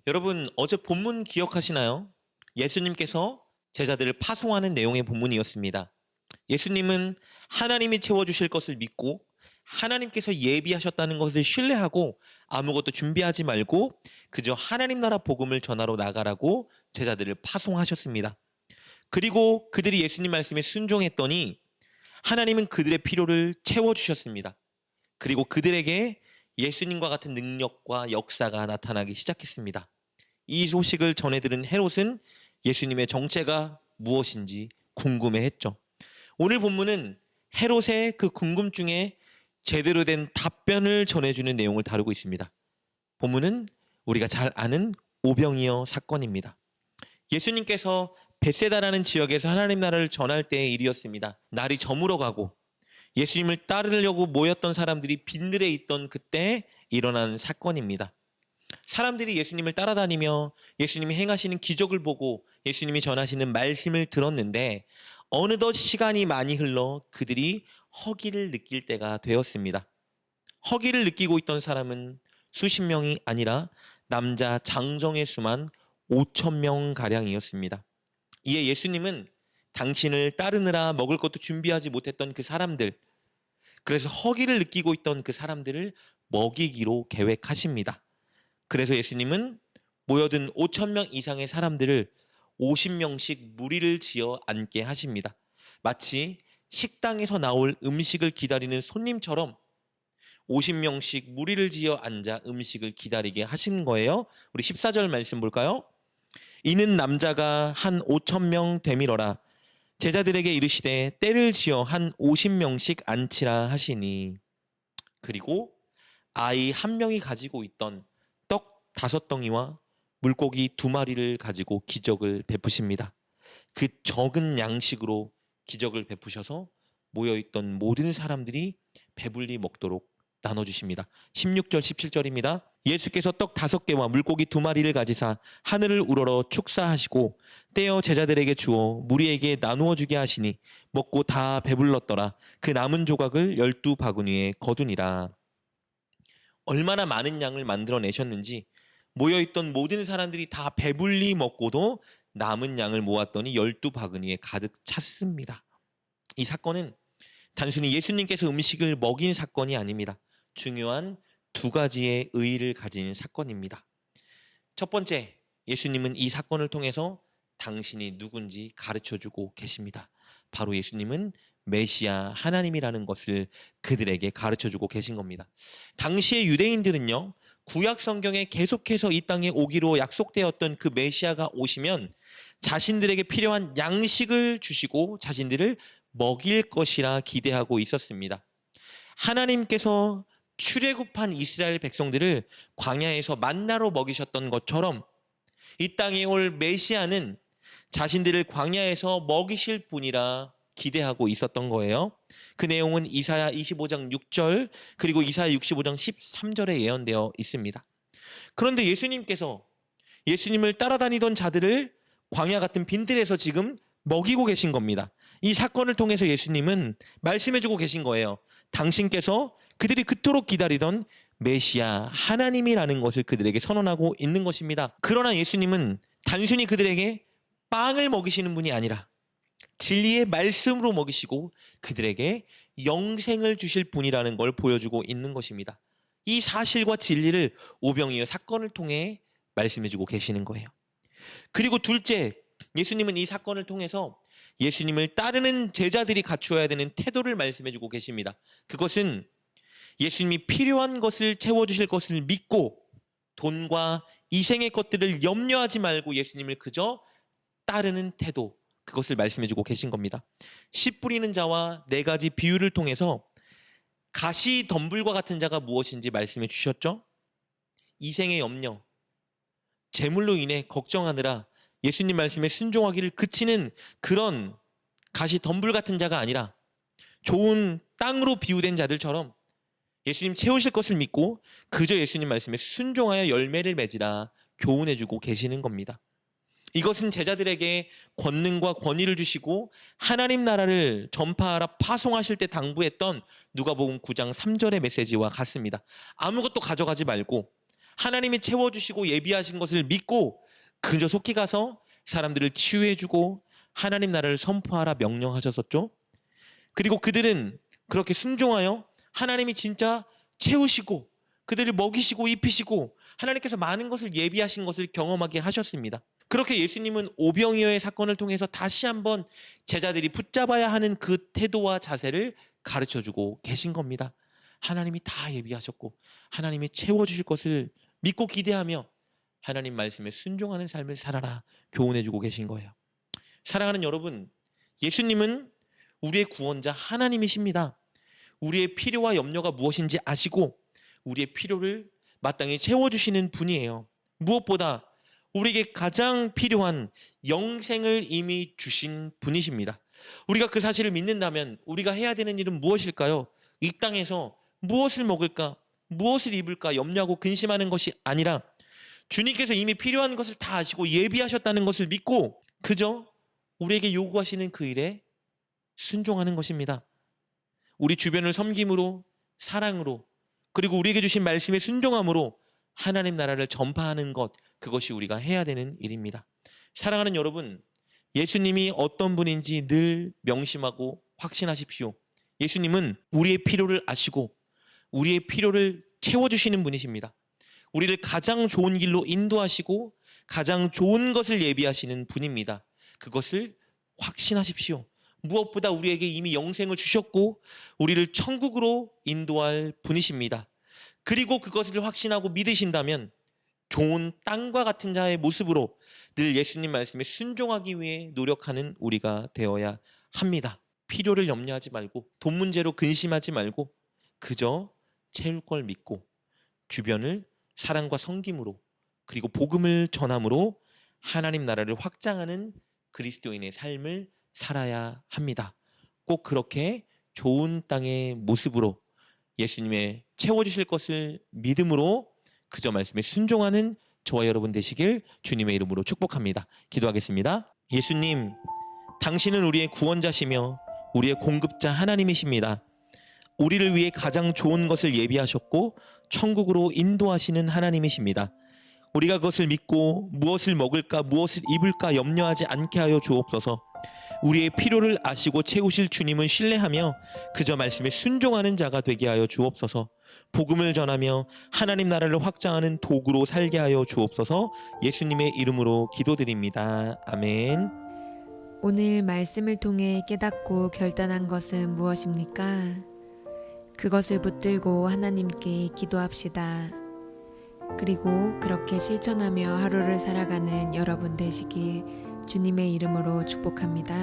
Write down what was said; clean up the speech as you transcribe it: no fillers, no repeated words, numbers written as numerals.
여러분, 어제 본문 기억하시나요? 예수님께서 제자들을 파송하는 내용의 본문이었습니다. 예수님은 하나님이 채워주실 것을 믿고 하나님께서 예비하셨다는 것을 신뢰하고 아무것도 준비하지 말고 그저 하나님 나라 복음을 전하러 나가라고 제자들을 파송하셨습니다. 그리고 그들이 예수님 말씀에 순종했더니 하나님은 그들의 필요를 채워주셨습니다. 그리고 그들에게 예수님과 같은 능력과 역사가 나타나기 시작했습니다. 이 소식을 전해들은 헤롯은 예수님의 정체가 무엇인지 궁금해했죠. 오늘 본문은 헤롯의 그 궁금증에 제대로 된 답변을 전해주는 내용을 다루고 있습니다. 본문은 우리가 잘 아는 오병이어 사건입니다. 예수님께서 벳세다라는 지역에서 하나님 나라를 전할 때의 일이었습니다. 날이 저물어가고 예수님을 따르려고 모였던 사람들이 빈들에 있던 그때 일어난 사건입니다. 사람들이 예수님을 따라다니며 예수님이 행하시는 기적을 보고 예수님이 전하시는 말씀을 들었는데 어느덧 시간이 많이 흘러 그들이 허기를 느낄 때가 되었습니다. 허기를 느끼고 있던 사람은 수십 명이 아니라 남자 장정의 수만 5천 명 가량이었습니다. 이에 예수님은 당신을 따르느라 먹을 것도 준비하지 못했던 그 사람들, 그래서 허기를 느끼고 있던 그 사람들을 먹이기로 계획하십니다. 그래서 예수님은 모여든 5천 명 이상의 사람들을 50명씩 무리를 지어 앉게 하십니다. 마치 식당에서 나올 음식을 기다리는 손님처럼 50명씩 무리를 지어 앉아 음식을 기다리게 하신 거예요. 우리 14절 말씀 볼까요? 이는 남자가 한 5천 명 되밀어라. 제자들에게 이르시되 때를 지어 한 50명씩 앉히라 하시니. 그리고 아이 한 명이 가지고 있던 떡 5덩이와 물고기 2마리를 가지고 기적을 베푸십니다. 그 적은 양식으로 기적을 베푸셔서 모여있던 모든 사람들이 배불리 먹도록 나눠주십니다. 16절 17절입니다. 예수께서 떡 5개와 물고기 2마리를 가지사 하늘을 우러러 축사하시고 떼어 제자들에게 주어 무리에게 나누어 주게 하시니 먹고 다 배불렀더라. 그 남은 조각을 12바구니에 거두니라. 얼마나 많은 양을 만들어내셨는지 모여있던 모든 사람들이 다 배불리 먹고도 남은 양을 모았더니 12바구니에 가득 찼습니다. 이 사건은 단순히 예수님께서 음식을 먹인 사건이 아닙니다. 중요한 2가지의 의의를 가진 사건입니다. 첫 번째, 예수님은 이 사건을 통해서 당신이 누군지 가르쳐주고 계십니다. 바로 예수님은 메시아 하나님이라는 것을 그들에게 가르쳐주고 계신 겁니다. 당시의 유대인들은요, 구약 성경에 계속해서 이 땅에 오기로 약속되었던 그 메시아가 오시면 자신들에게 필요한 양식을 주시고 자신들을 먹일 것이라 기대하고 있었습니다. 하나님께서 출애굽한 이스라엘 백성들을 광야에서 만나로 먹이셨던 것처럼 이 땅에 올 메시아는 자신들을 광야에서 먹이실 분이라 기대하고 있었던 거예요. 그 내용은 이사야 25장 6절 그리고 이사야 65장 13절에 예언되어 있습니다. 그런데 예수님께서 예수님을 따라다니던 자들을 광야 같은 빈들에서 지금 먹이고 계신 겁니다. 이 사건을 통해서 예수님은 말씀해주고 계신 거예요. 당신께서 그들이 그토록 기다리던 메시아 하나님이라는 것을 그들에게 선언하고 있는 것입니다. 그러나 예수님은 단순히 그들에게 빵을 먹이시는 분이 아니라 진리의 말씀으로 먹이시고 그들에게 영생을 주실 분이라는 걸 보여주고 있는 것입니다. 이 사실과 진리를 오병이어 사건을 통해 말씀해주고 계시는 거예요. 그리고 둘째, 예수님은 이 사건을 통해서 예수님을 따르는 제자들이 갖추어야 되는 태도를 말씀해주고 계십니다. 그것은 예수님이 필요한 것을 채워주실 것을 믿고 돈과 이생의 것들을 염려하지 말고 예수님을 그저 따르는 태도, 그것을 말씀해주고 계신 겁니다. 씨 뿌리는 자와 4가지 비유를 통해서 가시 덤불과 같은 자가 무엇인지 말씀해 주셨죠? 이생의 염려, 재물로 인해 걱정하느라 예수님 말씀에 순종하기를 그치는 그런 가시 덤불 같은 자가 아니라 좋은 땅으로 비유된 자들처럼 예수님 채우실 것을 믿고 그저 예수님 말씀에 순종하여 열매를 맺으라 교훈해주고 계시는 겁니다. 이것은 제자들에게 권능과 권위를 주시고 하나님 나라를 전파하라 파송하실 때 당부했던 누가복음 9장 3절의 메시지와 같습니다. 아무것도 가져가지 말고 하나님이 채워주시고 예비하신 것을 믿고 그저 속히 가서 사람들을 치유해주고 하나님 나라를 선포하라 명령하셨었죠. 그리고 그들은 그렇게 순종하여 하나님이 진짜 채우시고 그들을 먹이시고 입히시고 하나님께서 많은 것을 예비하신 것을 경험하게 하셨습니다. 그렇게 예수님은 오병이어의 사건을 통해서 다시 한번 제자들이 붙잡아야 하는 그 태도와 자세를 가르쳐주고 계신 겁니다. 하나님이 다 예비하셨고 하나님이 채워주실 것을 믿고 기대하며 하나님 말씀에 순종하는 삶을 살아라 교훈해주고 계신 거예요. 사랑하는 여러분, 예수님은 우리의 구원자 하나님이십니다. 우리의 필요와 염려가 무엇인지 아시고 우리의 필요를 마땅히 채워주시는 분이에요. 무엇보다 우리에게 가장 필요한 영생을 이미 주신 분이십니다. 우리가 그 사실을 믿는다면 우리가 해야 되는 일은 무엇일까요? 이 땅에서 무엇을 먹을까, 무엇을 입을까 염려하고 근심하는 것이 아니라 주님께서 이미 필요한 것을 다 아시고 예비하셨다는 것을 믿고 그저 우리에게 요구하시는 그 일에 순종하는 것입니다. 우리 주변을 섬김으로, 사랑으로, 그리고 우리에게 주신 말씀에 순종함으로 하나님 나라를 전파하는 것, 그것이 우리가 해야 되는 일입니다. 사랑하는 여러분, 예수님이 어떤 분인지 늘 명심하고 확신하십시오. 예수님은 우리의 필요를 아시고 우리의 필요를 채워주시는 분이십니다. 우리를 가장 좋은 길로 인도하시고 가장 좋은 것을 예비하시는 분입니다. 그것을 확신하십시오. 무엇보다 우리에게 이미 영생을 주셨고 우리를 천국으로 인도할 분이십니다. 그리고 그것을 확신하고 믿으신다면 좋은 땅과 같은 자의 모습으로 늘 예수님 말씀에 순종하기 위해 노력하는 우리가 되어야 합니다. 필요를 염려하지 말고 돈 문제로 근심하지 말고 그저 채울 걸 믿고 주변을 사랑과 섬김으로 그리고 복음을 전함으로 하나님 나라를 확장하는 그리스도인의 삶을 살아야 합니다. 꼭 그렇게 좋은 땅의 모습으로 예수님의 채워주실 것을 믿음으로 그저 말씀에 순종하는 저와 여러분 되시길 주님의 이름으로 축복합니다. 기도하겠습니다. 예수님, 당신은 우리의 구원자시며 우리의 공급자 하나님이십니다. 우리를 위해 가장 좋은 것을 예비하셨고 천국으로 인도하시는 하나님이십니다. 우리가 그것을 믿고 무엇을 먹을까 무엇을 입을까 염려하지 않게 하여 주옵소서. 우리의 필요를 아시고 채우실 주님은 신뢰하며 그저 말씀에 순종하는 자가 되게 하여 주옵소서. 복음을 전하며 하나님 나라를 확장하는 도구로 살게 하여 주옵소서. 예수님의 이름으로 기도드립니다. 아멘. 오늘 말씀을 통해 깨닫고 결단한 것은 무엇입니까? 그것을 붙들고 하나님께 기도합시다. 그리고 그렇게 실천하며 하루를 살아가는 여러분 되시길 주님의 이름으로 축복합니다.